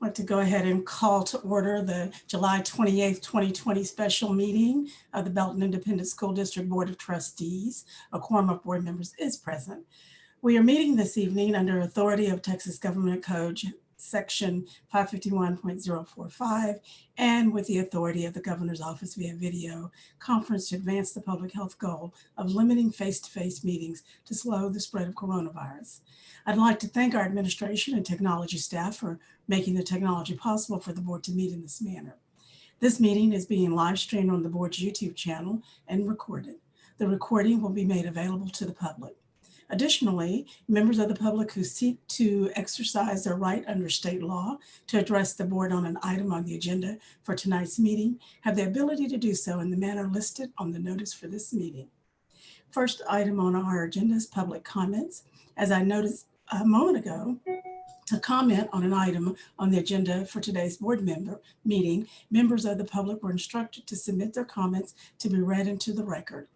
I'd like to go ahead and call to order the July 28th, 2020 special meeting of the Belton Independent School District Board of Trustees. A quorum of board members is present. We are meeting this evening under authority of Texas Government Code Section 551.045 and with the authority of the Governor's Office via video conference to advance the public health goal of limiting face-to-face meetings to slow the spread of coronavirus. I'd like to thank our administration and technology staff for making the technology possible for the board to meet in this manner. This meeting is being live streamed on the board's YouTube channel and recorded. The recording will be made available to the public. Additionally, members of the public who seek to exercise their right under state law to address the board on an item on the agenda for tonight's meeting have the ability to do so in the manner listed on the notice for this meeting. First item on our agenda is public comments. As I noticed a moment ago, to comment on an item on the agenda for today's board member meeting, members of the public were instructed to submit their comments to be read into the record.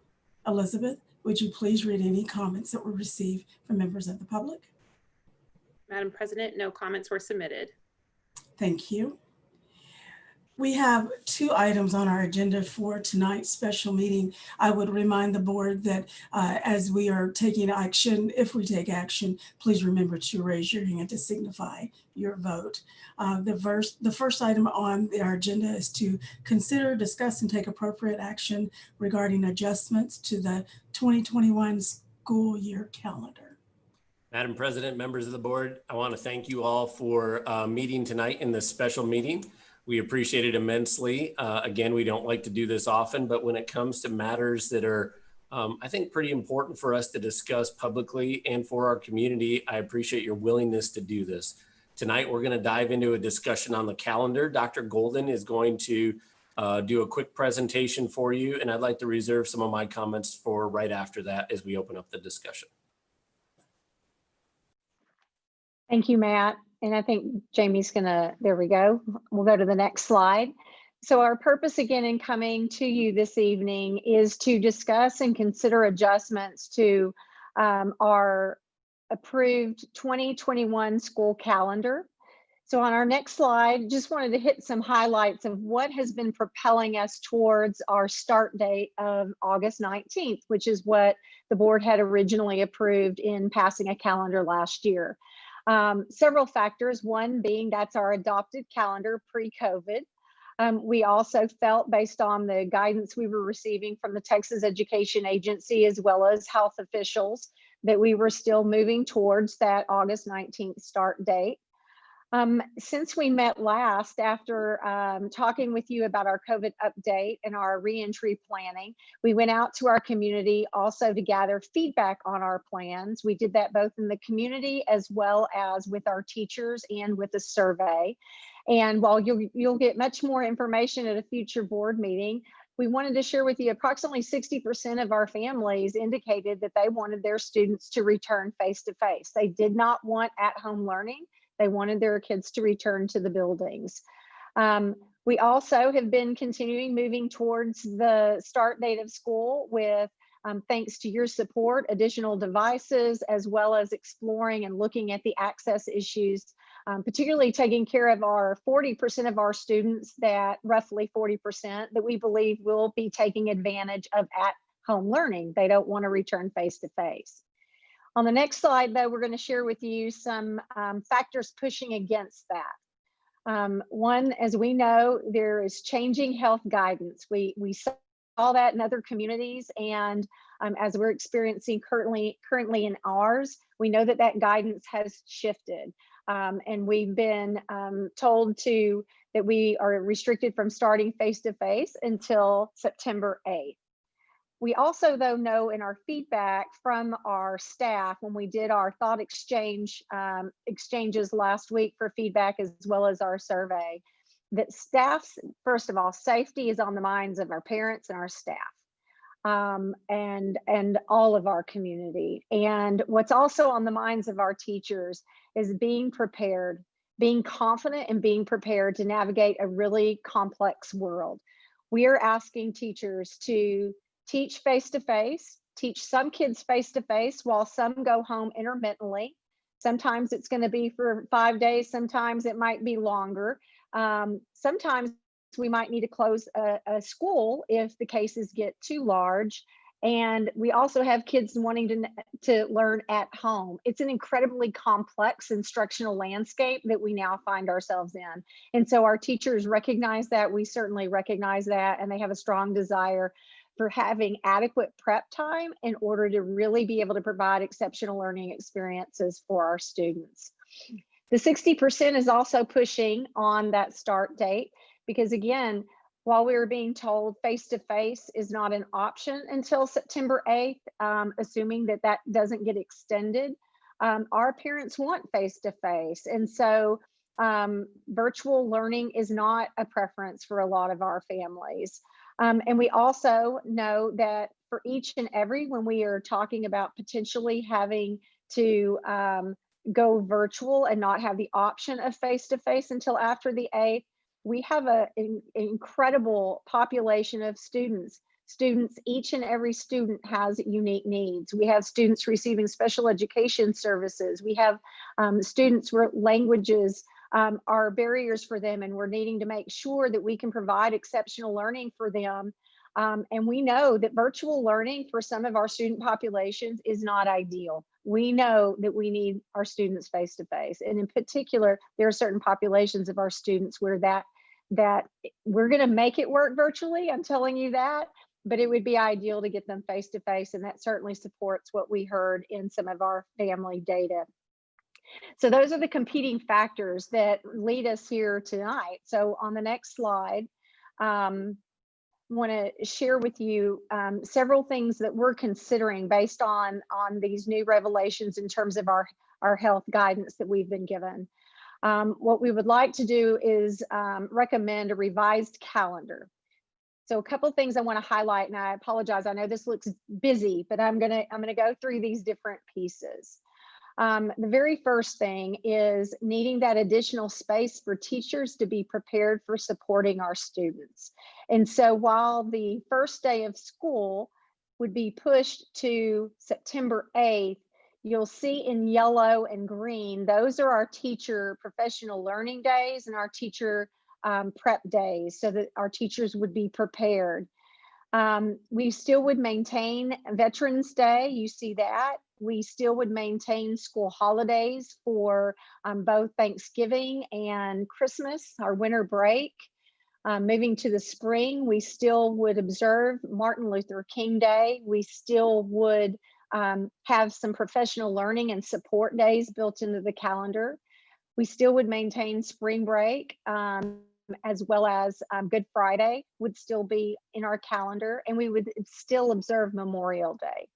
Elizabeth, would you please read any comments that were received from members of the public? Madam President, no comments were submitted. Thank you. We have two items on our agenda for tonight's special meeting. I would remind the board that as we are taking action, if we take action, please remember to raise your hand to signify your vote. The first item on our agenda is to consider, discuss, and take appropriate action regarding adjustments to the 2021 school year calendar. Madam President, members of the board, I want to thank you all for meeting tonight in this special meeting. We appreciate it immensely. Again, we don't like to do this often, but when it comes to matters that are, I think, pretty important for us to discuss publicly and for our community, I appreciate your willingness to do this. Tonight, we're going to dive into a discussion on the calendar. Dr. Golden is going to do a quick presentation for you, and I'd like to reserve some of my comments for right after that as we open up the discussion. Thank you, Matt. And I think Jamie's gonna, there we go. We'll go to the next slide. So our purpose again in coming to you this evening is to discuss and consider adjustments to our approved 2021 school calendar. So on our next slide, just wanted to hit some highlights of what has been propelling us towards our start date of August 19th, which is what the board had originally approved in passing a calendar last year. Several factors, one being that's our adopted calendar pre-COVID. We also felt, based on the guidance we were receiving from the Texas Education Agency as well as health officials, that we were still moving towards that August 19th start date. Since we met last, after talking with you about our COVID update and our reentry planning, we went out to our community also to gather feedback on our plans. We did that both in the community as well as with our teachers and with a survey. And while you'll get much more information at a future board meeting, we wanted to share with you approximately 60% of our families indicated that they wanted their students to return face-to-face. They did not want at-home learning. They wanted their kids to return to the buildings. We also have been continuing moving towards the start date of school with, thanks to your support, additional devices, as well as exploring and looking at the access issues, particularly taking care of our 40% of our students, that roughly 40% that we believe will be taking advantage of at-home learning. They don't want to return face-to-face. On the next slide, though, we're going to share with you some factors pushing against that. One, as we know, there is changing health guidance. We saw that in other communities, and as we're experiencing currently in ours, we know that that guidance has shifted. And we've been told that we are restricted from starting face-to-face until September 8th. We also, though, know in our feedback from our staff when we did our thought exchanges last week for feedback as well as our survey, that staff's, first of all, safety is on the minds of our parents and our staff, and all of our community. And what's also on the minds of our teachers is being prepared, being confident and being prepared to navigate a really complex world. We are asking teachers to teach face-to-face, teach some kids face-to-face while some go home intermittently. Sometimes it's going to be for 5 days. Sometimes it might be longer. Sometimes we might need to close a school if the cases get too large. And we also have kids wanting to learn at home. It's an incredibly complex instructional landscape that we now find ourselves in. And so our teachers recognize that. We certainly recognize that. And they have a strong desire for having adequate prep time in order to really be able to provide exceptional learning experiences for our students. The 60% is also pushing on that start date because, again, while we were being told face-to-face is not an option until September 8th, assuming that that doesn't get extended, our parents want face-to-face. And so virtual learning is not a preference for a lot of our families. And we also know that for each and every, when we are talking about potentially having to go virtual and not have the option of face-to-face until after the 8th, we have an incredible population of students. Each and every student has unique needs. We have students receiving special education services. We have students where languages are barriers for them, and we're needing to make sure that we can provide exceptional learning for them. And we know that virtual learning for some of our student populations is not ideal. We know that we need our students face-to-face. And in particular, there are certain populations of our students where that we're going to make it work virtually. I'm telling you that, but it would be ideal to get them face-to-face. And that certainly supports what we heard in some of our family data. So those are the competing factors that lead us here tonight. So on the next slide, want to share with you several things that we're considering based on these new revelations in terms of our health guidance that we've been given. What we would like to do is recommend a revised calendar. So a couple of things I want to highlight, and I apologize, I know this looks busy, but I'm gonna go through these different pieces. The very first thing is needing that additional space for teachers to be prepared for supporting our students. And so while the first day of school would be pushed to September 8th, you'll see in yellow and green, those are our teacher professional learning days and our teacher prep days, so that our teachers would be prepared. We still would maintain Veterans Day, you see that. We still would maintain school holidays for both Thanksgiving and Christmas, our winter break. Moving to the spring, we still would observe Martin Luther King Day. We still would have some professional learning and support days built into the calendar. We still would maintain spring break, as well as Good Friday would still be in our calendar, and we would still observe Memorial Day.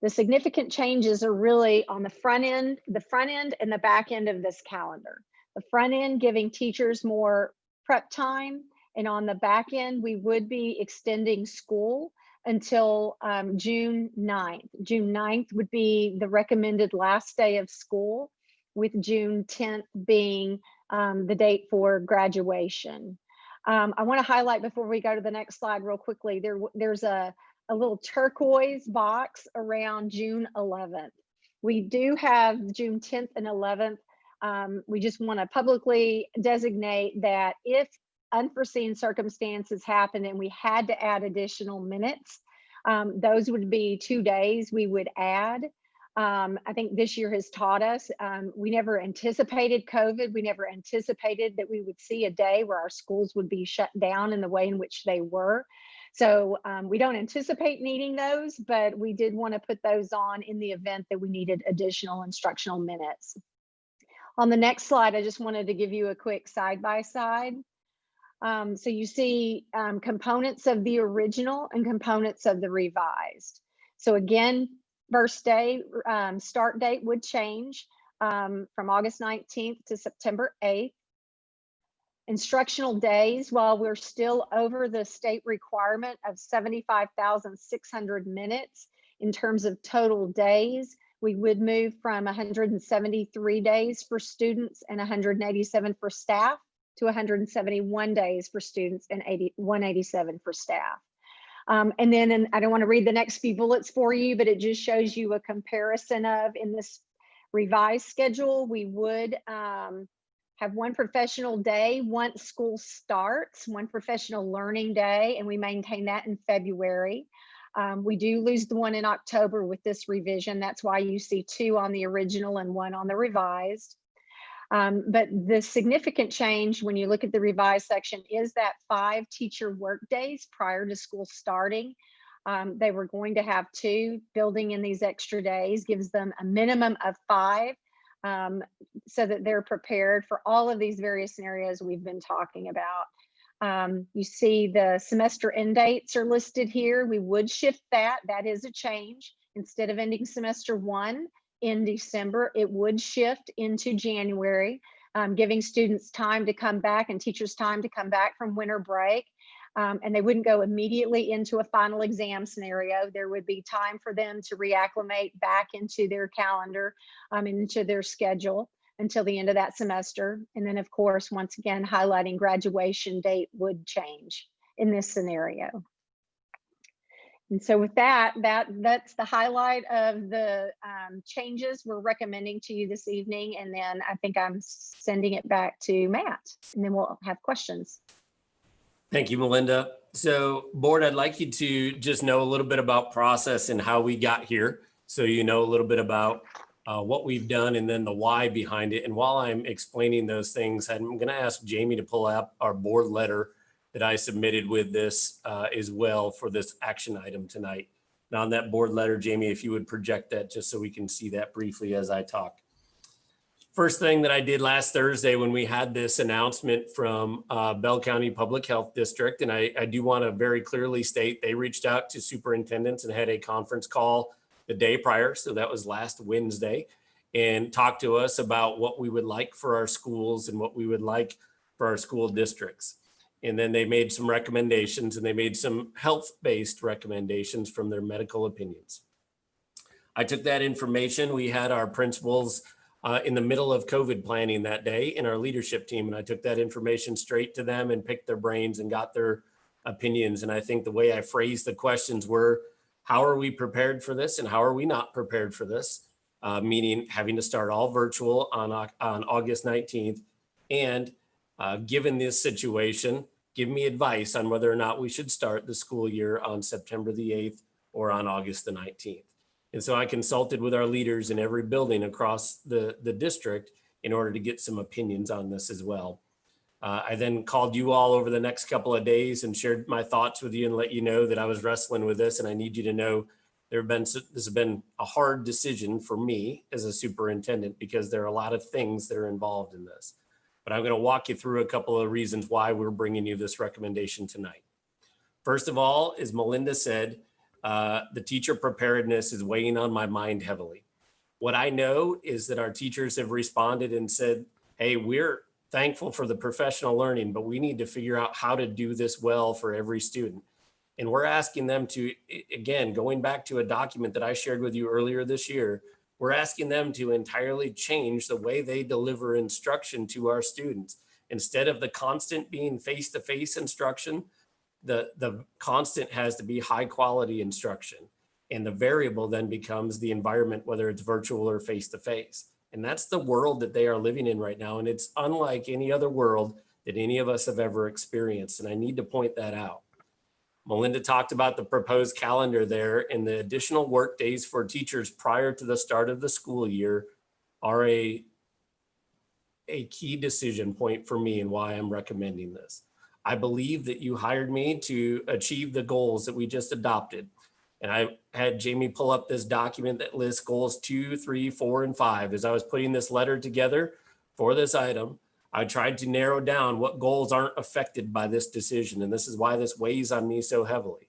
The significant changes are really on the front end and the back end of this calendar. The front end giving teachers more prep time, and on the back end, we would be extending school until June 9th. June 9th would be the recommended last day of school, with June 10th being the date for graduation. I want to highlight before we go to the next slide real quickly, there's a little turquoise box around June 11th. We do have June 10th and 11th. We just want to publicly designate that if unforeseen circumstances happen and we had to add additional minutes, those would be 2 days we would add. I think this year has taught us, we never anticipated COVID. We never anticipated that we would see a day where our schools would be shut down in the way in which they were. So we don't anticipate needing those, but we did want to put those on in the event that we needed additional instructional minutes. On the next slide, I just wanted to give you a quick side-by-side. So you see components of the original and components of the revised. So again, first day start date would change from August 19th to September 8th. Instructional days, while we're still over the state requirement of 75,600 minutes in terms of total days, we would move from 173 days for students and 187 for staff to 171 days for students and 187 for staff. And then I don't want to read the next few bullets for you, but it just shows you a comparison of, in this revised schedule, we would have one professional day once school starts, one professional learning day, and we maintain that in February. We do lose the one in October with this revision. That's why you see 2 on the original and 1 on the revised. But the significant change when you look at the revised section is that 5 teacher work days prior to school starting. They were going to have 2. Building in these extra days gives them a minimum of 5, so that they're prepared for all of these various scenarios we've been talking about. You see the semester end dates are listed here. We would shift that. That is a change. Instead of ending semester 1 in December, it would shift into January, giving students time to come back and teachers time to come back from winter break. And they wouldn't go immediately into a final exam scenario. There would be time for them to reacclimate back into their calendar, into their schedule until the end of that semester. And then, of course, once again, highlighting graduation date would change in this scenario. And so with that's the highlight of the changes we're recommending to you this evening. And then I think I'm sending it back to Matt, and then we'll have questions. Thank you, Melinda. So board, I'd like you to just know a little bit about process and how we got here. So you know a little bit about what we've done and then the why behind it. And while I'm explaining those things, I'm going to ask Jamie to pull up our board letter that I submitted with this as well for this action item tonight. And on that board letter, Jamie, if you would project that just so we can see that briefly as I talk. First thing that I did last Thursday when we had this announcement from Bell County Public Health District, and I do want to very clearly state they reached out to superintendents and had a conference call the day prior, so that was last Wednesday, and talked to us about what we would like for our schools and what we would like for our school districts. And then they made some recommendations, and they made some health-based recommendations from their medical opinions. I took that information. We had our principals in the middle of COVID planning that day in our leadership team. And I took that information straight to them and picked their brains and got their opinions. And I think the way I phrased the questions were, how are we prepared for this? And how are we not prepared for this? Meaning having to start all virtual on August 19th. And given this situation, give me advice on whether or not we should start the school year on September the 8th or on August the 19th. And so I consulted with our leaders in every building across the district in order to get some opinions on this as well. I then called you all over the next couple of days and shared my thoughts with you and let you know that I was wrestling with this. And I need you to know this has been a hard decision for me as a superintendent because there are a lot of things that are involved in this. But I'm going to walk you through a couple of reasons why we're bringing you this recommendation tonight. First of all, as Melinda said, the teacher preparedness is weighing on my mind heavily. What I know is that our teachers have responded and said, hey, we're thankful for the professional learning, but we need to figure out how to do this well for every student. And we're asking them to, again, going back to a document that I shared with you earlier this year, we're asking them to entirely change the way they deliver instruction to our students. Instead of the constant being face-to-face instruction, the constant has to be high quality instruction. And the variable then becomes the environment, whether it's virtual or face-to-face. And that's the world that they are living in right now. And it's unlike any other world that any of us have ever experienced. And I need to point that out. Melinda talked about the proposed calendar there, and the additional work days for teachers prior to the start of the school year are a key decision point for me and why I'm recommending this. I believe that you hired me to achieve the goals that we just adopted. And I had Jamie pull up this document that lists goals 2, 3, 4, and 5. As I was putting this letter together for this item, I tried to narrow down what goals aren't affected by this decision. And this is why this weighs on me so heavily.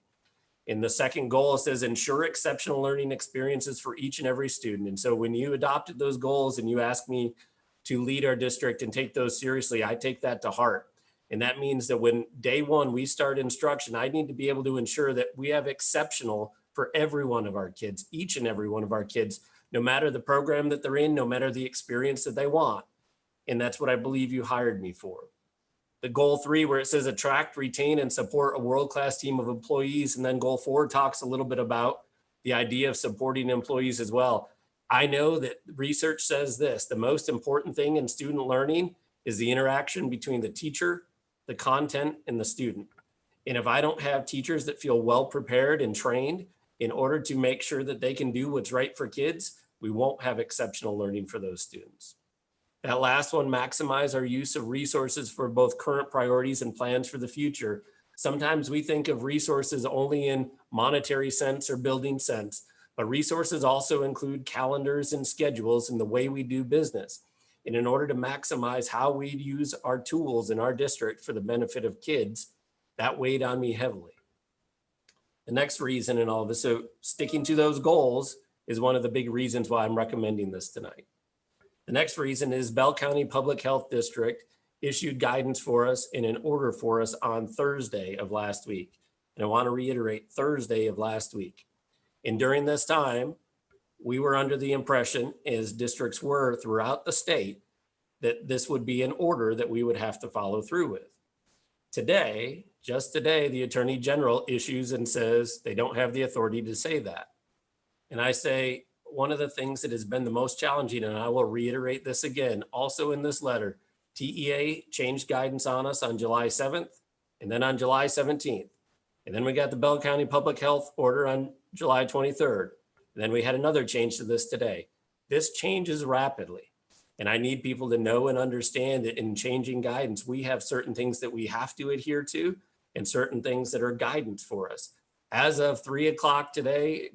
In the second goal, it says ensure exceptional learning experiences for each and every student. And so when you adopted those goals and you asked me to lead our district and take those seriously, I take that to heart. And that means that when day one we start instruction, I need to be able to ensure that we have exceptional for every one of our kids, each and every one of our kids, no matter the program that they're in, no matter the experience that they want. And that's what I believe you hired me for. The goal 3, where it says attract, retain, and support a world-class team of employees. And then goal 4 talks a little bit about the idea of supporting employees as well. I know that research says this: the most important thing in student learning is the interaction between the teacher, the content, and the student. And if I don't have teachers that feel well prepared and trained in order to make sure that they can do what's right for kids, we won't have exceptional learning for those students. That last one, maximize our use of resources for both current priorities and plans for the future. Sometimes we think of resources only in monetary sense or building sense, but resources also include calendars and schedules and the way we do business. And in order to maximize how we use our tools in our district for the benefit of kids, that weighed on me heavily. The next reason in all of this, so sticking to those goals is one of the big reasons why I'm recommending this tonight. The next reason is Bell County Public Health District issued guidance for us in an order for us on Thursday of last week. And I want to reiterate, Thursday of last week. And during this time, we were under the impression, as districts were throughout the state, that this would be an order that we would have to follow through with. Today, just today, the Attorney General issues and says they don't have the authority to say that. And I say, one of the things that has been the most challenging, and I will reiterate this again, also in this letter, TEA changed guidance on us on July 7th, and then on July 17th. And then we got the Bell County Public Health Order on July 23rd. And then we had another change to this today. This changes rapidly. And I need people to know and understand that in changing guidance, we have certain things that we have to adhere to and certain things that are guidance for us. As of 3 o'clock today,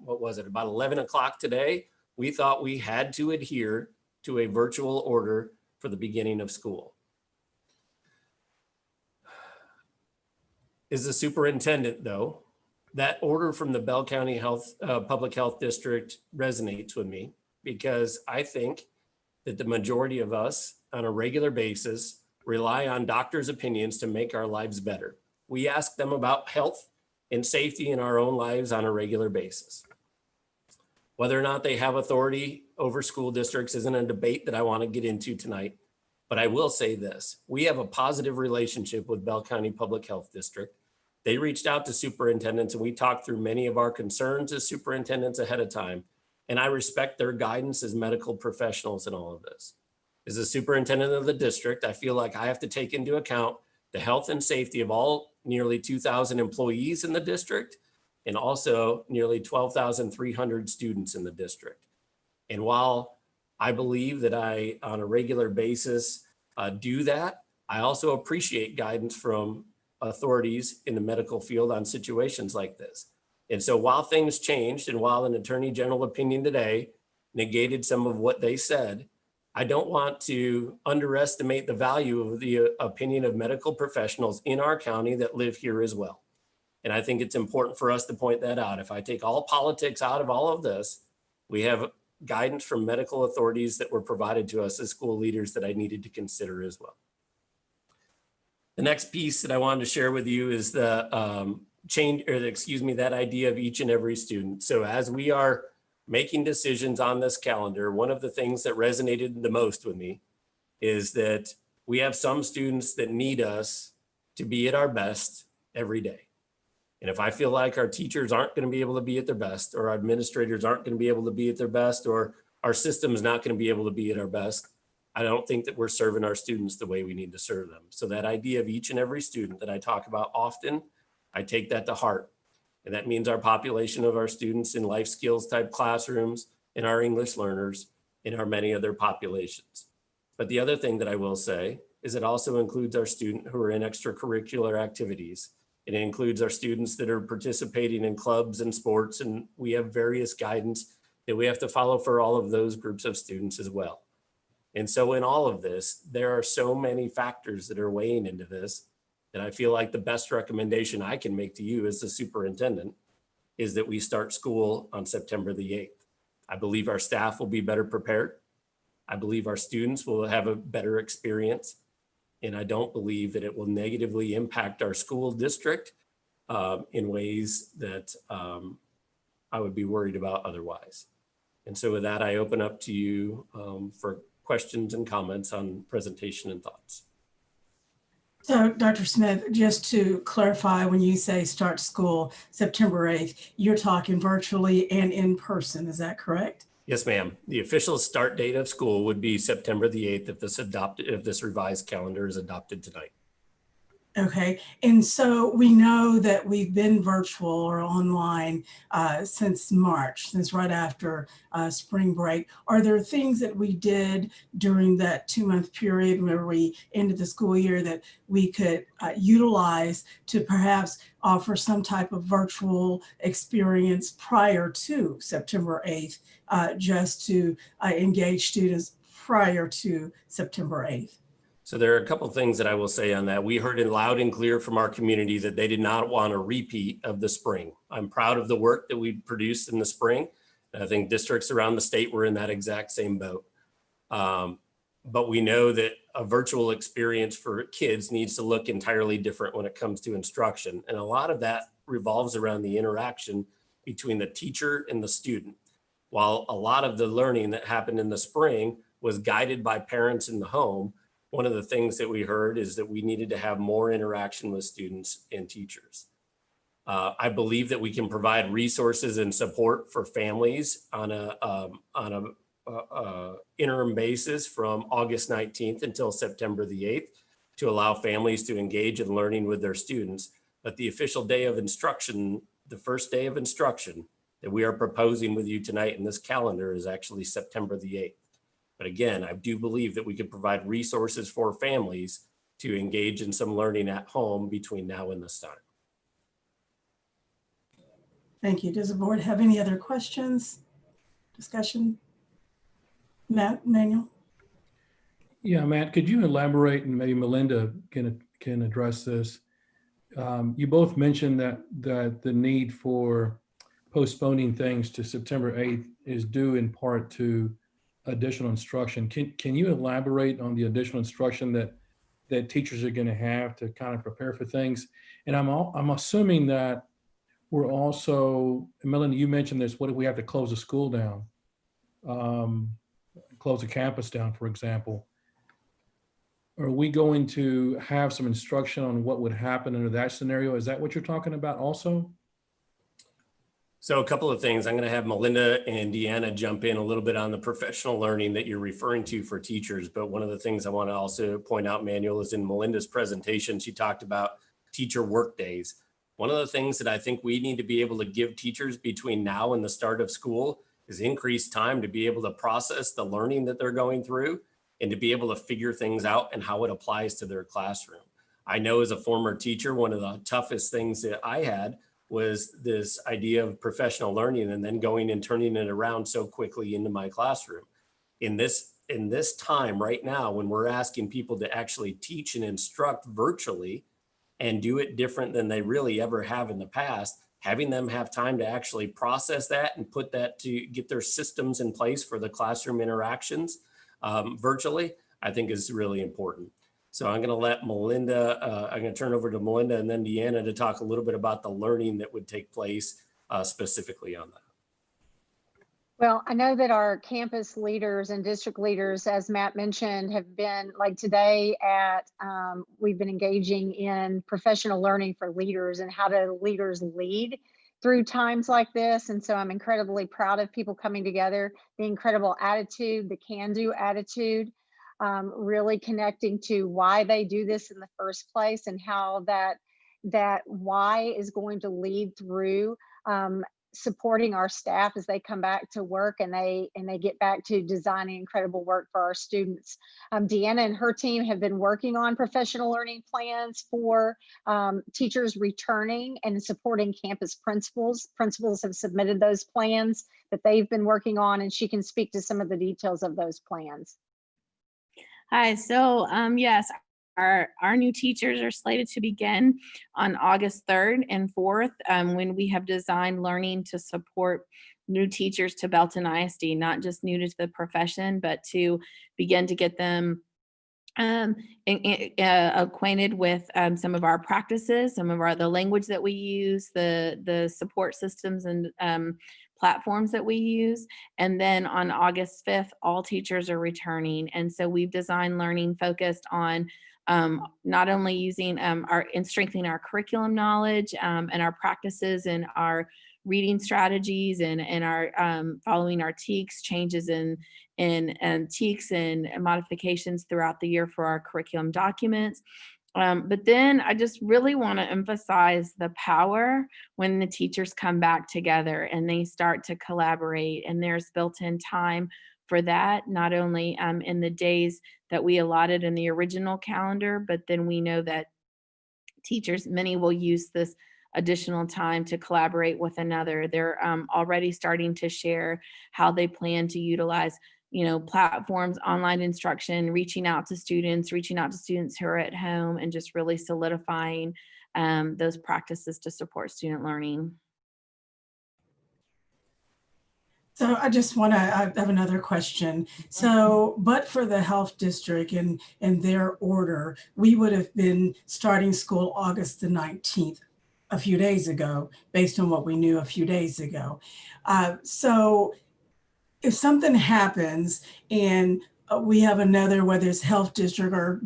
what was it, about 11 o'clock today, we thought we had to adhere to a virtual order for the beginning of school. As the superintendent, though, that order from the Bell County Public Health District resonates with me, because I think that the majority of us on a regular basis rely on doctors' opinions to make our lives better. We ask them about health and safety in our own lives on a regular basis. Whether or not they have authority over school districts isn't a debate that I want to get into tonight, but I will say this: we have a positive relationship with Bell County Public Health District. They reached out to superintendents and we talked through many of our concerns as superintendents ahead of time. And I respect their guidance as medical professionals in all of this. As a superintendent of the district, I feel like I have to take into account the health and safety of all nearly 2,000 employees in the district, and also nearly 12,300 students in the district. And while I believe that I, on a regular basis, do that, I also appreciate guidance from authorities in the medical field on situations like this. And so while things changed, and while an Attorney General opinion today negated some of what they said, I don't want to underestimate the value of the opinion of medical professionals in our county that live here as well. And I think it's important for us to point that out. If I take all politics out of all of this, we have guidance from medical authorities that were provided to us as school leaders that I needed to consider as well. The next piece that I wanted to share with you is the that idea of each and every student. So as we are making decisions on this calendar, one of the things that resonated the most with me is that we have some students that need us to be at our best every day. And if I feel like our teachers aren't going to be able to be at their best, or our administrators aren't going to be able to be at their best, or our system is not going to be able to be at our best, I don't think that we're serving our students the way we need to serve them. So that idea of each and every student that I talk about often, I take that to heart. And that means our population of our students in life skills type classrooms, in our English learners, in our many other populations. But the other thing that I will say is it also includes our students who are in extracurricular activities. It includes our students that are participating in clubs and sports, and we have various guidance that we have to follow for all of those groups of students as well. And so in all of this, there are so many factors that are weighing into this that I feel like the best recommendation I can make to you as the superintendent is that we start school on September the 8th. I believe our staff will be better prepared. I believe our students will have a better experience. And I don't believe that it will negatively impact our school district in ways that I would be worried about otherwise. And so with that, I open up to you for questions and comments on presentation and thoughts. So Dr. Smith, just to clarify, when you say start school September 8th, you're talking virtually and in person, is that correct? Yes, ma'am. The official start date of school would be September the 8th if this revised calendar is adopted tonight. Okay, and so we know that we've been virtual or online since March, since right after spring break. Are there things that we did during that 2-month period where we ended the school year that we could utilize to perhaps offer some type of virtual experience prior to September 8th, just to engage students prior to September 8th? So there are a couple of things that I will say on that. We heard it loud and clear from our community that they did not want a repeat of the spring. I'm proud of the work that we produced in the spring. And I think districts around the state were in that exact same boat. But we know that a virtual experience for kids needs to look entirely different when it comes to instruction. And a lot of that revolves around the interaction between the teacher and the student. While a lot of the learning that happened in the spring was guided by parents in the home, one of the things that we heard is that we needed to have more interaction with students and teachers. I believe that we can provide resources and support for families on a interim basis from August 19th until September the 8th to allow families to engage in learning with their students. But the official day of instruction, the first day of instruction that we are proposing with you tonight in this calendar is actually September the 8th. But again, I do believe that we could provide resources for families to engage in some learning at home between now and this time. Thank you. Does the board have any other questions, discussion? Manuel? Yeah, Matt, could you elaborate, and maybe Melinda can address this? You both mentioned that the need for postponing things to September 8th is due in part to additional instruction. Can you elaborate on the additional instruction that teachers are going to have to kind of prepare for things? And I'm assuming that we're also, Melinda, you mentioned this, what if we have to close a school down, close a campus down, for example? Are we going to have some instruction on what would happen under that scenario? Is that what you're talking about also? So a couple of things. I'm going to have Melinda and Deanna jump in a little bit on the professional learning that you're referring to for teachers. But one of the things I want to also point out, Manuel, is in Melinda's presentation, she talked about teacher work days. One of the things that I think we need to be able to give teachers between now and the start of school is increased time to be able to process the learning that they're going through and to be able to figure things out and how it applies to their classroom. I know as a former teacher, one of the toughest things that I had was this idea of professional learning and then going and turning it around so quickly into my classroom. In this time right now, when we're asking people to actually teach and instruct virtually and do it different than they really ever have in the past, having them have time to actually process that and put that to get their systems in place for the classroom interactions virtually, I think is really important. So I'm going to let Melinda, I'm going to turn over to Melinda and then Deanna to talk a little bit about the learning that would take place specifically on that. Well, I know that our campus leaders and district leaders, as Matt mentioned, have been like today we've been engaging in professional learning for leaders and how do leaders lead through times like this. And so I'm incredibly proud of people coming together, the incredible attitude, the can-do attitude, really connecting to why they do this in the first place and how that why is going to lead through supporting our staff as they come back to work and they get back to designing incredible work for our students. Deanna and her team have been working on professional learning plans for teachers returning and supporting campus principals. Principals have submitted those plans that they've been working on, and she can speak to some of the details of those plans. Hi, so yes, our new teachers are slated to begin on August 3rd and 4th when we have designed learning to support new teachers to Belton ISD, not just new to the profession, but to begin to get them acquainted with some of our practices, some of the language that we use, the support systems and platforms that we use. And then on August 5th, all teachers are returning. And so we've designed learning focused on not only using and strengthening our curriculum knowledge and our practices and our reading strategies and our following our TEKS changes in TEKS and modifications throughout the year for our curriculum documents. But then I just really want to emphasize the power when the teachers come back together and they start to collaborate, and there's built-in time for that, not only in the days that we allotted in the original calendar, but then we know that teachers, many will use this additional time to collaborate with another. They're already starting to share how they plan to utilize, platforms, online instruction, reaching out to students who are at home, and just really solidifying those practices to support student learning. So I just want to, I have another question. So, but for the health district and their order, we would have been starting school August the 19th, a few days ago, based on what we knew a few days ago. So if something happens and we have another, whether it's health district or,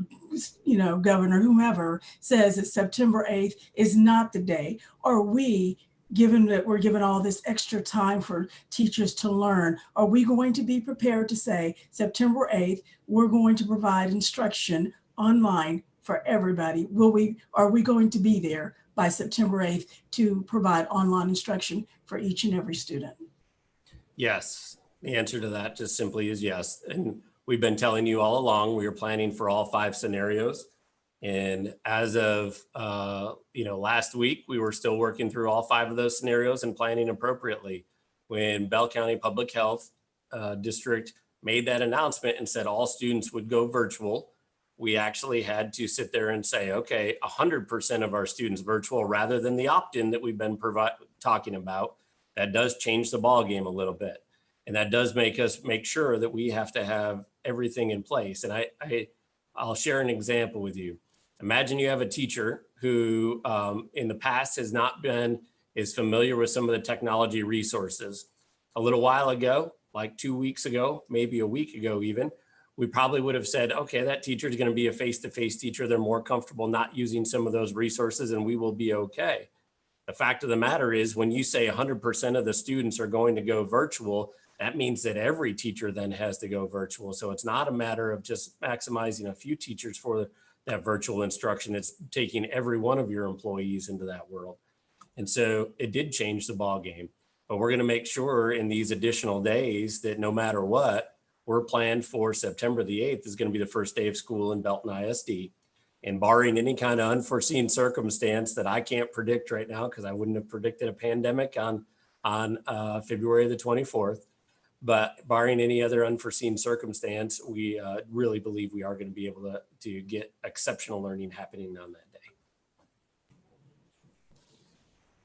governor, whomever says that September 8th is not the day, are we, given that we're given all this extra time for teachers to learn, are we going to be prepared to say September 8th, we're going to provide instruction online for everybody? Are we going to be there by September 8th to provide online instruction for each and every student? Yes, the answer to that just simply is yes. And we've been telling you all along, we are planning for all 5 scenarios. And as of last week, we were still working through all 5 of those scenarios and planning appropriately. When Bell County Public Health District made that announcement and said all students would go virtual, we actually had to sit there and say, okay, 100% of our students virtual rather than the opt-in that we've been talking about. That does change the ball game a little bit. And that does make us make sure that we have to have everything in place. And I'll share an example with you. Imagine you have a teacher who in the past has not been as familiar with some of the technology resources. A little while ago, like 2 weeks ago, maybe a week ago even, we probably would have said, okay, that teacher is going to be a face-to-face teacher. They're more comfortable not using some of those resources and we will be okay. The fact of the matter is when you say 100% of the students are going to go virtual, that means that every teacher then has to go virtual. So it's not a matter of just maximizing a few teachers for that virtual instruction. It's taking every one of your employees into that world. And so it did change the ball game, but we're going to make sure in these additional days that no matter what, we're planned for September the 8th is going to be the first day of school in Belton ISD. And barring any kind of unforeseen circumstance that I can't predict right now, because I wouldn't have predicted a pandemic on February the 24th, but barring any other unforeseen circumstance, we really believe we are going to be able to get exceptional learning happening on that day.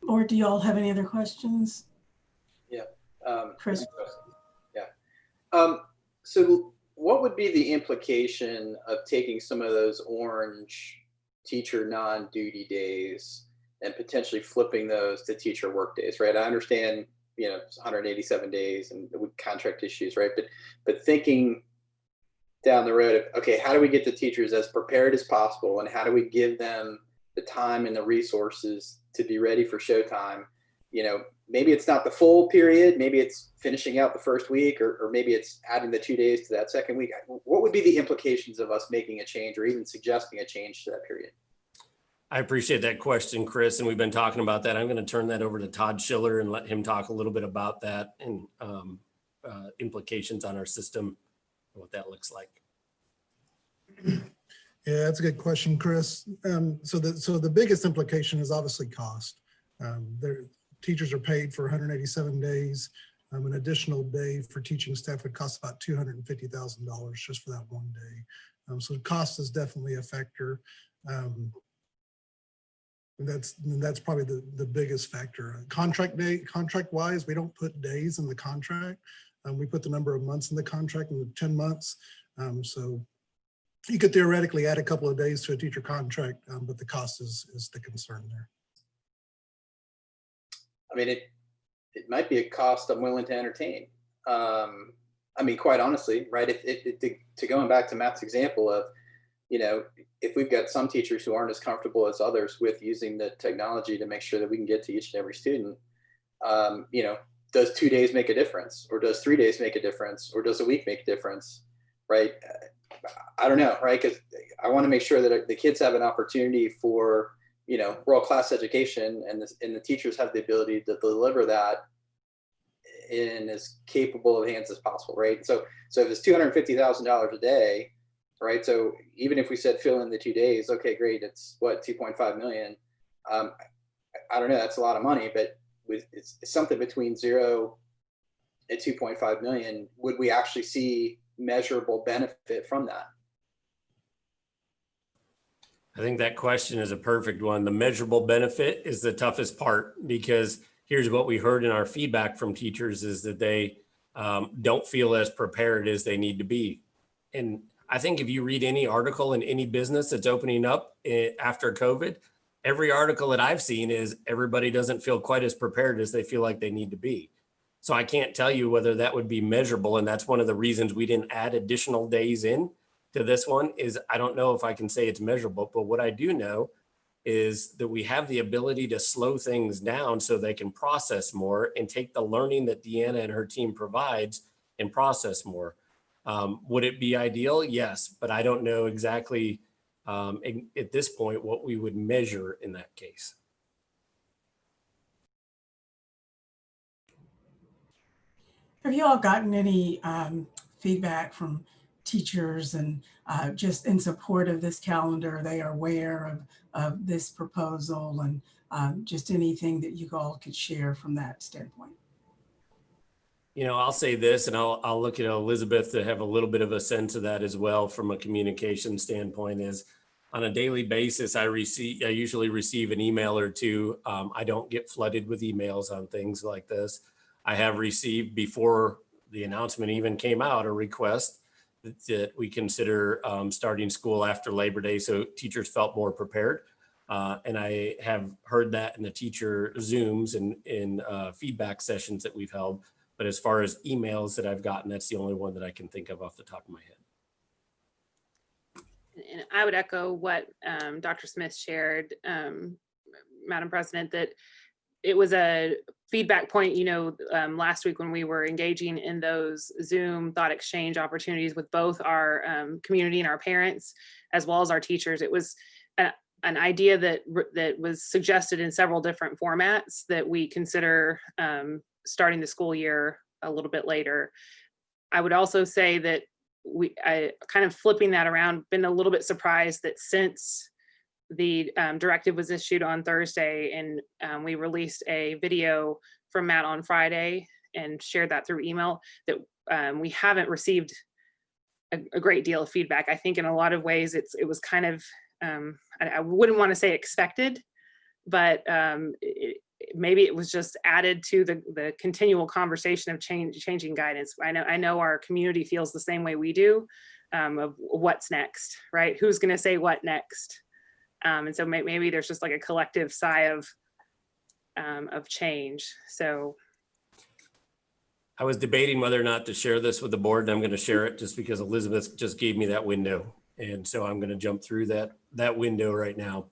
Or do you all have any other questions? Yeah. Chris? Yeah. So what would be the implication of taking some of those orange teacher non-duty days and potentially flipping those to teacher work days, right? I understand, it's 187 days and with contract issues, right? But thinking down the road of, okay, how do we get the teachers as prepared as possible and how do we give them the time and the resources to be ready for showtime? Maybe it's not the full period, maybe it's finishing out the first week, or maybe it's adding the 2 days to that second week. What would be the implications of us making a change or even suggesting a change to that period? I appreciate that question, Chris, and we've been talking about that. I'm going to turn that over to Todd Schiller and let him talk a little bit about that and implications on our system and what that looks like. Yeah, that's a good question, Chris. So the biggest implication is obviously cost. Teachers are paid for 187 days. An additional day for teaching staff would cost about $250,000 just for that one day. So cost is definitely a factor. And that's probably the biggest factor. Contract wise, we don't put days in the contract. We put the number of months in the contract, and 10 months. So you could theoretically add a couple of days to a teacher contract, but the cost is the concern there. I mean, it might be a cost I'm willing to entertain. I mean, quite honestly, right? To going back to Matt's example of, if we've got some teachers who aren't as comfortable as others with using the technology to make sure that we can get to each and every student, you know, does 2 days make a difference, or does 3 days make a difference, or does a week make a difference, right? I don't know, right? Because I want to make sure that the kids have an opportunity for, you know, world-class education, and the teachers have the ability to deliver that in as capable of hands as possible, right? So if it's $250,000 a day, right? So even if we said fill in the 2 days, okay, great, it's what, 2.5 million. I don't know, that's a lot of money, but it's something between 0 and 2.5 million. Would we actually see measurable benefit from that? I think that question is a perfect one. The measurable benefit is the toughest part, because here's what we heard in our feedback from teachers is that they don't feel as prepared as they need to be. And I think if you read any article in any business that's opening up after COVID, every article that I've seen is everybody doesn't feel quite as prepared as they feel like they need to be. So I can't tell you whether that would be measurable. And that's one of the reasons we didn't add additional days in to this one. Is I don't know if I can say it's measurable, but what I do know is that we have the ability to slow things down so they can process more and take the learning that Deanna and her team provides and process more. Would it be ideal? Yes, but I don't know exactly at this point what we would measure in that case. Have you all gotten any feedback from teachers and just in support of this calendar? They are aware of this proposal, and just anything that you all could share from that standpoint. You know, I'll say this, and I'll look at Elizabeth to have a little bit of a sense of that as well from a communication standpoint. Is on a daily basis, I usually receive an email or two. I don't get flooded with emails on things like this. I have received, before the announcement even came out, a request that we consider starting school after Labor Day, so teachers felt more prepared. And I have heard that in the teacher Zooms and in feedback sessions that we've held. But as far as emails that I've gotten, that's the only one that I can think of off the top of my head. And I would echo what Dr. Smith shared, Madam President, that it was a feedback point, you know, last week when we were engaging in those Zoom thought exchange opportunities with both our community and our parents, as well as our teachers. It was an idea that was suggested in several different formats that we consider starting the school year a little bit later. I would also say that I kind of flipping that around, been a little bit surprised that since the directive was issued on Thursday and we released a video from Matt on Friday and shared that through email, that we haven't received a great deal of feedback. I think in a lot of ways it was kind of, I wouldn't want to say expected, but maybe it was just added to the continual conversation of changing guidance. I know our community feels the same way we do, of what's next, right? Who's going to say what next? And so maybe there's just like a collective sigh of change. So I was debating whether or not to share this with the board, and I'm going to share it just because Elizabeth just gave me that window. And so I'm going to jump through that window right now.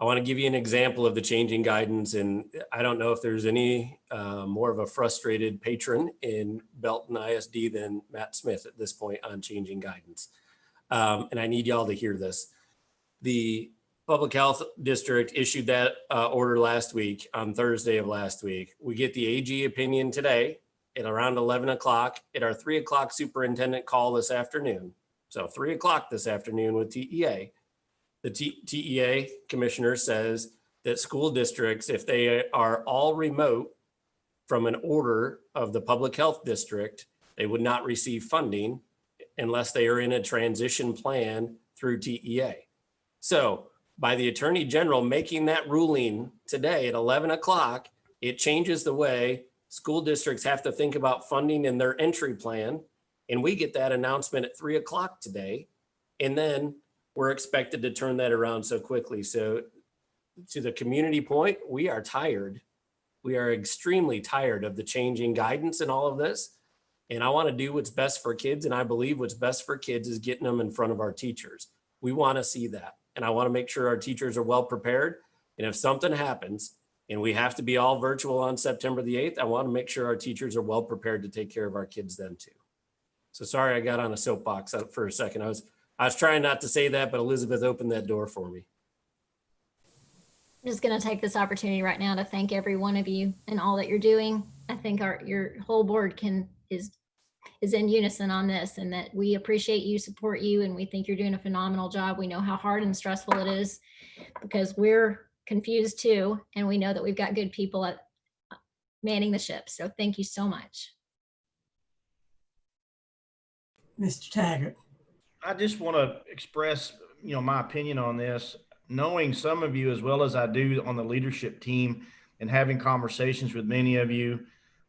I want to give you an example of the changing guidance. And I don't know if there's any more of a frustrated patron in Belton ISD than Matt Smith at this point on changing guidance. And I need y'all to hear this. The Public Health District issued that order last week, on Thursday of last week. We get the AG opinion today at around 11 o'clock at our 3 o'clock superintendent call this afternoon. So 3 o'clock this afternoon with TEA. The TEA commissioner says that school districts, if they are all remote from an order of the public health district, they would not receive funding unless they are in a transition plan through TEA. So by the Attorney General making that ruling today at 11 o'clock, it changes the way school districts have to think about funding in their entry plan. And we get that announcement at 3 o'clock today. And then we're expected to turn that around so quickly. So to the community point, we are tired. We are extremely tired of the changing guidance and all of this. And I want to do what's best for kids. And I believe what's best for kids is getting them in front of our teachers. We want to see that. And I want to make sure our teachers are well prepared. And if something happens, and we have to be all virtual on September the 8th, I want to make sure our teachers are well prepared to take care of our kids then too. So sorry, I got on a soapbox for a second. I was trying not to say that, but Elizabeth opened that door for me. I'm just going to take this opportunity right now to thank every one of you and all that you're doing. I think your whole board is in unison on this, and that we appreciate you, support you, and we think you're doing a phenomenal job. We know how hard and stressful it is because we're confused too, and we know that we've got good people at manning the ship. So thank you so much. Mr. Taggart. I just want to express, my opinion on this, knowing some of you as well as I do on the leadership team and having conversations with many of you.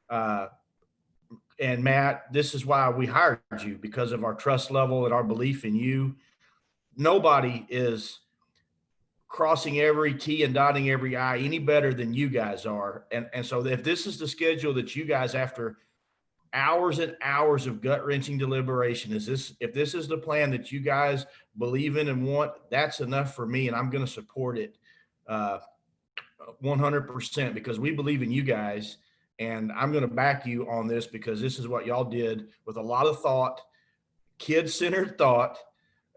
And Matt, this is why we hired you, because of our trust level and our belief in you. Nobody is crossing every T and dotting every I any better than you guys are. And so if this is the schedule that you guys, after hours and hours of gut-wrenching deliberation, if this is the plan that you guys believe in and want, that's enough for me, and I'm going to support it 100% because we believe in you guys, and I'm going to back you on this because this is what y'all did with a lot of thought, kid-centered thought,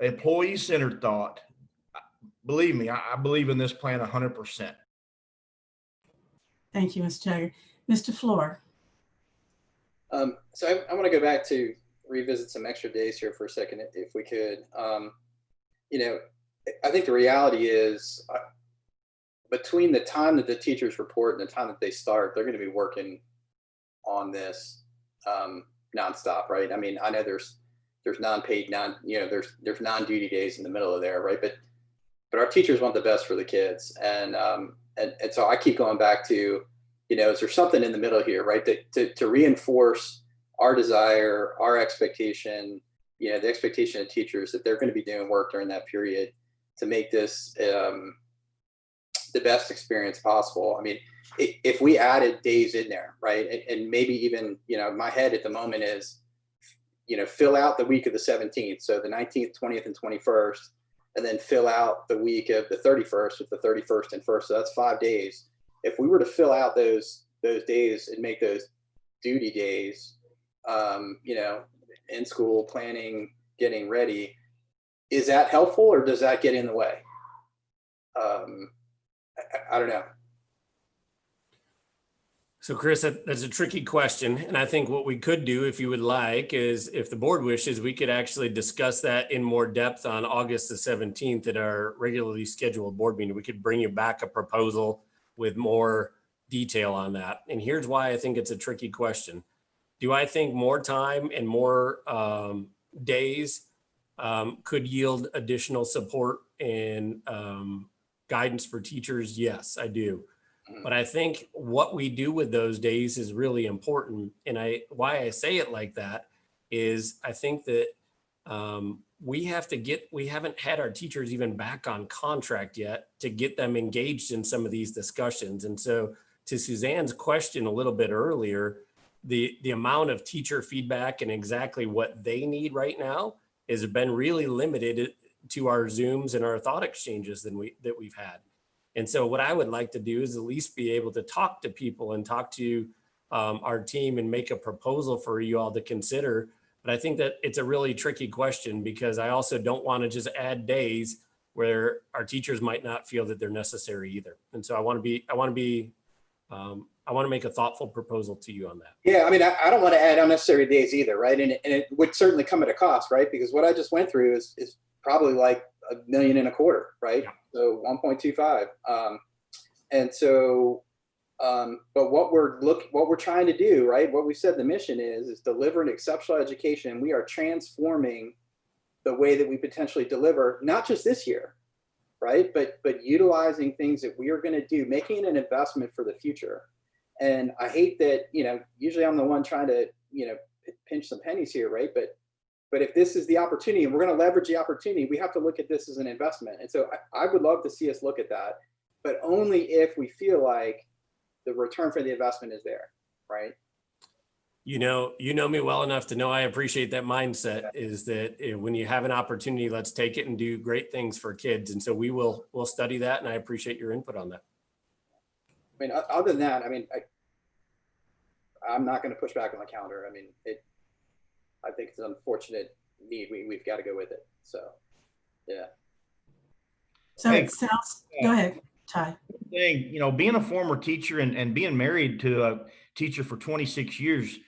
employee-centered thought. Believe me, I believe in this plan 100%. Thank you, Mr. Taggart. Mr. Floor. So I want to go back to revisit some extra days here for a second, if we could. I think the reality is between the time that the teachers report and the time that they start, they're going to be working on this nonstop, right? I mean, I know there's non-paid, there's non-duty days in the middle of there, right? But our teachers want the best for the kids, and so I keep going back to, is there something in the middle here, right? To reinforce our desire, our expectation, the expectation of teachers that they're going to be doing work during that period to make this the best experience possible. I mean, if we added days in there, right? And maybe even, my head at the moment is, fill out the week of the 17th. So the 19th, 20th, and 21st, and then fill out the week of the 31st with the 31st and 1st. So that's 5 days. If we were to fill out those days and make those duty days, in school planning, getting ready, is that helpful or does that get in the way? I don't know. So Chris, that's a tricky question. And I think what we could do, if you would like, is if the board wishes, we could actually discuss that in more depth on August the 17th at our regularly scheduled board meeting. We could bring you back a proposal with more detail on that. And here's why I think it's a tricky question. Do I think more time and more days could yield additional support and guidance for teachers? Yes, I do. But I think what we do with those days is really important. And why I say it like that is I think that we haven't had our teachers even back on contract yet to get them engaged in some of these discussions. And so to Suzanne's question a little bit earlier, the amount of teacher feedback and exactly what they need right now has been really limited to our Zooms and our thought exchanges that we've had. And so what I would like to do is at least be able to talk to people and talk to our team and make a proposal for you all to consider. But I think that it's a really tricky question because I also don't want to just add days where our teachers might not feel that they're necessary either. And so I want to make a thoughtful proposal to you on that. Yeah, I mean, I don't want to add unnecessary days either, right? And it would certainly come at a cost, right? Because what I just went through is probably like $1.25 million, right? Yeah. So 1.25. And so, but what we're trying to do, right? What we said the mission is deliver an exceptional education. We are transforming the way that we potentially deliver, not just this year, right? But utilizing things that we are going to do, making an investment for the future. And I hate that, usually I'm the one trying to, pinch some pennies here, right? But if this is the opportunity and we're going to leverage the opportunity, we have to look at this as an investment. And so I would love to see us look at that, but only if we feel like the return for the investment is there, right? You know me well enough to know I appreciate that mindset is that when you have an opportunity, let's take it and do great things for kids. And so we'll study that, and I appreciate your input on that. I mean, other than that, I mean, I'm not going to push back on the calendar. I mean, I think it's an unfortunate need. We've got to go with it. So, yeah. So Hey, it sounds, go ahead, Ty. Thing, you know, being a former teacher and being married to a teacher for 26 years,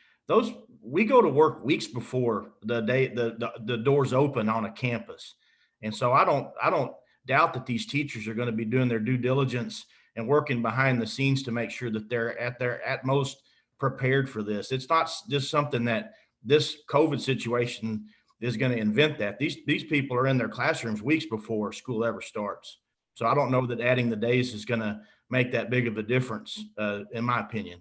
we go to work weeks before the day the doors open on a campus. And so I don't doubt that these teachers are going to be doing their due diligence and working behind the scenes to make sure that they're at their utmost prepared for this. It's not just something that this COVID situation is going to invent. That these people are in their classrooms weeks before school ever starts. So I don't know that adding the days is going to make that big of a difference, in my opinion.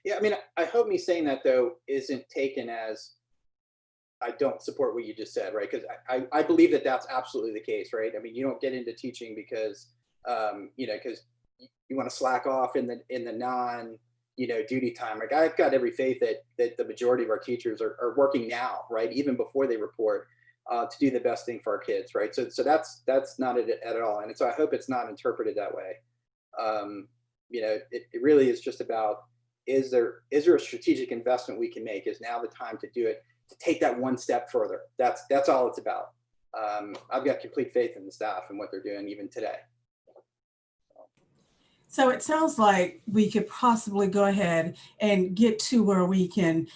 Yeah, I mean, I hope me saying that though isn't taken as I don't support what you just said, right? Because I believe that that's absolutely the case, right? I mean, you don't get into teaching because you know, because you want to slack off in the non duty time. Like I've got every faith that the majority of our teachers are working now, right? Even before they report. To do the best thing for our kids, right? So that's not it at all, and so I hope it's not interpreted that way. You know, it really is just about is there a strategic investment we can make? Is now the time to do it, to take that one step further? That's all it's about. I've got complete faith in the staff and what they're doing even today. So it sounds like we could possibly go ahead and get to where we can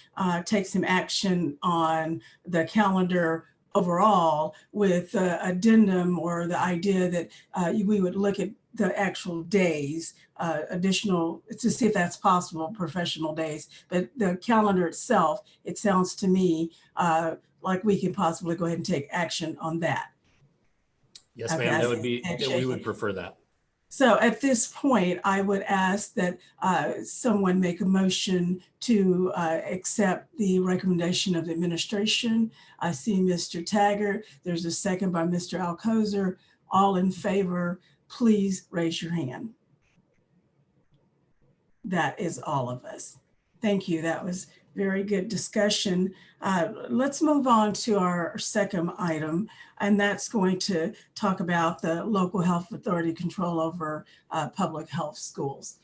take some action on the calendar overall with the addendum or the idea that we would look at the actual days, additional, to see if that's possible, professional days. But the calendar itself, it sounds to me like we can possibly go ahead and take action on that. Yes, Okay, ma'am, I that would see be, head that we shaking. would prefer that. So at this point, I would ask that someone make a motion to accept the recommendation of the administration. I see Mr. Taggart. There's a second by Mr. Alcozer. All in favor, please raise your hand. That is all of us. Thank you. That was very good discussion. Let's move on to our second item, and that's going to talk about the local health authority control over public health schools.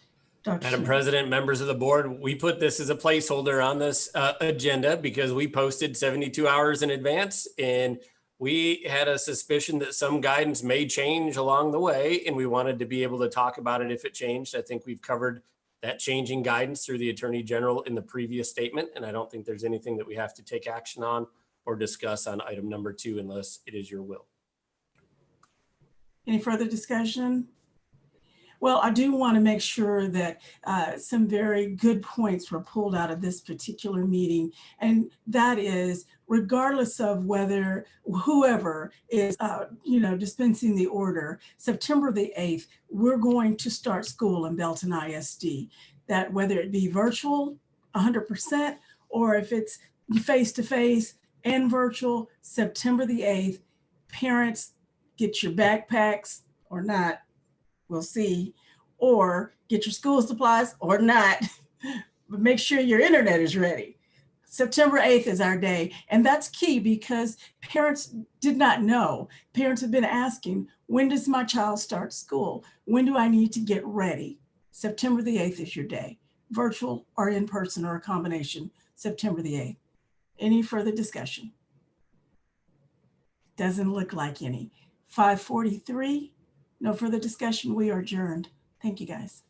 Dr. Madam Smith. President, members of the board, we put this as a placeholder on this agenda because we posted 72 hours in advance, and we had a suspicion that some guidance may change along the way, and we wanted to be able to talk about it if it changed. I think we've covered that changing guidance through the Attorney General in the previous statement, and I don't think there's anything that we have to take action on or discuss on item number 2 unless it is your will. Any further discussion? Well, I do want to make sure that some very good points were pulled out of this particular meeting, and that is regardless of whether whoever is, dispensing the order, September the 8th, we're going to start school in Belton ISD. That whether it be virtual, 100%, or if it's face-to-face and virtual, September the 8th, parents, get your backpacks or not. We'll see, or get your school supplies or not, but make sure your internet is ready. September 8th is our day. And that's key because parents did not know. Parents have been asking, when does my child start school? When do I need to get ready? September the 8th is your day, virtual or in person or a combination, September the 8th. Any further discussion? Doesn't look like any. 5:43. No further discussion. We are adjourned. Thank you, guys.